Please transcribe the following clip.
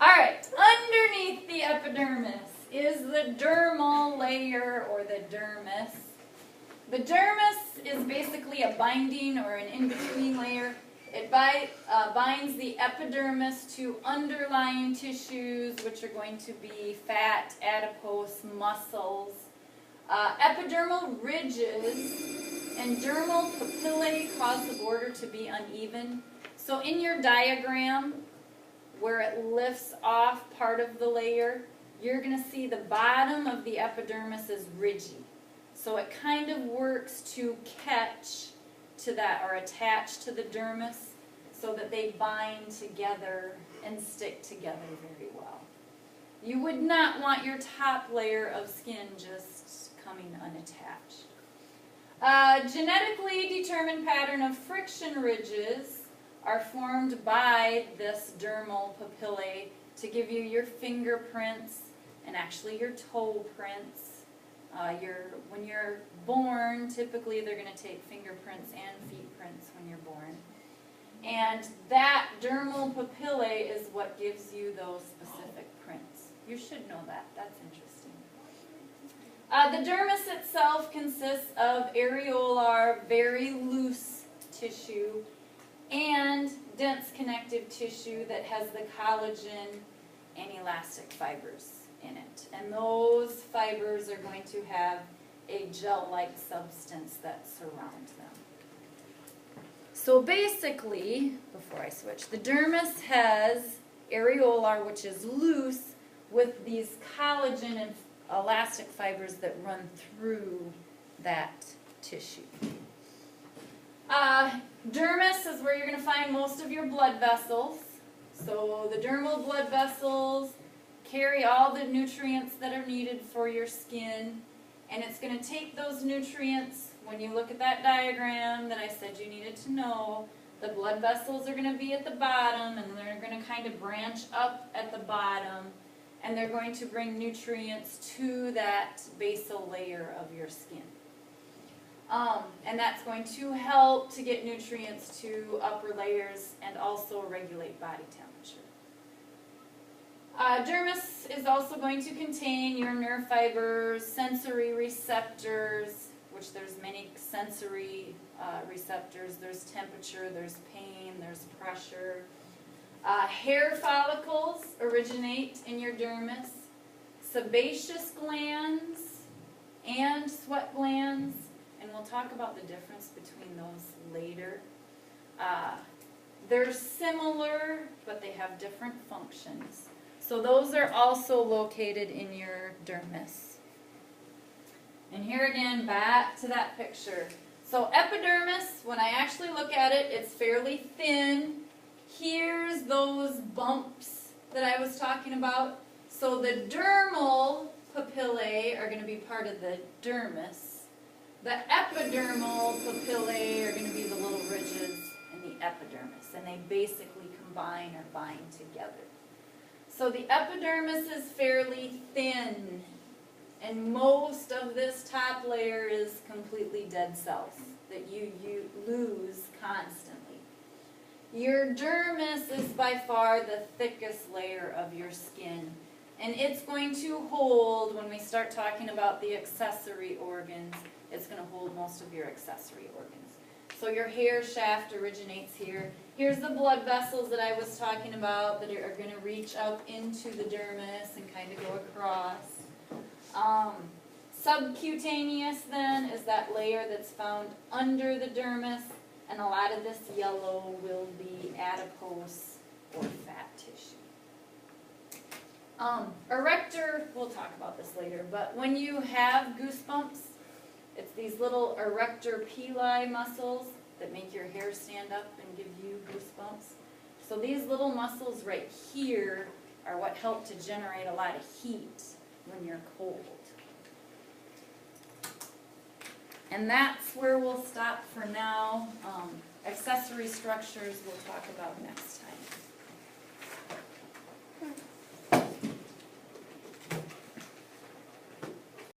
Alright, underneath the epidermis is the dermal layer, or the dermis. The dermis is basically a binding or an in-between layer. It binds the epidermis to underlying tissues, which are going to be fat, adipose, muscles. Epidermal ridges and dermal papillae cause the border to be uneven. So in your diagram, where it lifts off part of the layer, you're going to see the bottom of the epidermis is ridgy. So it kind of works to catch to that, or attach to the dermis, so that they bind together and stick together very well. You would not want your top layer of skin just coming unattached. Genetically determined pattern of friction ridges are formed by this dermal papillae to give you your fingerprints and actually your toe prints. When you're born, typically they're going to take fingerprints and feet prints when you're born. And that dermal papillae is what gives you those specific prints. You should know that. That's interesting. The dermis itself consists of areolar, very loose tissue, and dense connective tissue that has the collagen and elastic fibers in it. And those fibers are going to have a gel-like substance that surrounds them. So basically, before I switch, the dermis has areolar, which is loose, with these collagen and elastic fibers that run through that tissue. Dermis is where you're going to find most of your blood vessels. So the dermal blood vessels carry all the nutrients that are needed for your skin, and it's going to take those nutrients. When you look at that diagram that I said you needed to know, the blood vessels are going to be at the bottom, and they're going to kind of branch up at the bottom, and they're going to bring nutrients to that basal layer of your skin. And that's going to help to get nutrients to upper layers and also regulate body temperature. Dermis is also going to contain your nerve fibers, sensory receptors, which there's many sensory receptors. There's temperature, there's pain, there's pressure. Hair follicles originate in your dermis. Sebaceous glands and sweat glands, and we'll talk about the difference between those later. They're similar, but they have different functions. So those are also located in your dermis. And here again, back to that picture. So epidermis, when I actually look at it, it's fairly thin. Here's those bumps that I was talking about. So the dermal papillae are going to be part of the dermis. The epidermal papillae are going to be the little ridges in the epidermis, and they basically combine or bind together. So the epidermis is fairly thin, and most of this top layer is completely dead cells that you lose constantly. Your dermis is by far the thickest layer of your skin, and it's going to hold, when we start talking about the accessory organs, it's going to hold most of your accessory organs. So your hair shaft originates here. Here's the blood vessels that I was talking about that are going to reach up into the dermis and kind of go across. Subcutaneous then is that layer that's found under the dermis, and a lot of this yellow will be adipose or fat tissue. Erector, we'll talk about this later, but when you have goosebumps, it's these little erector pili muscles that make your hair stand up and give you goosebumps. So these little muscles right here are what help to generate a lot of heat when you're cold. And that's where we'll stop for now. Accessory structures we'll talk about next time.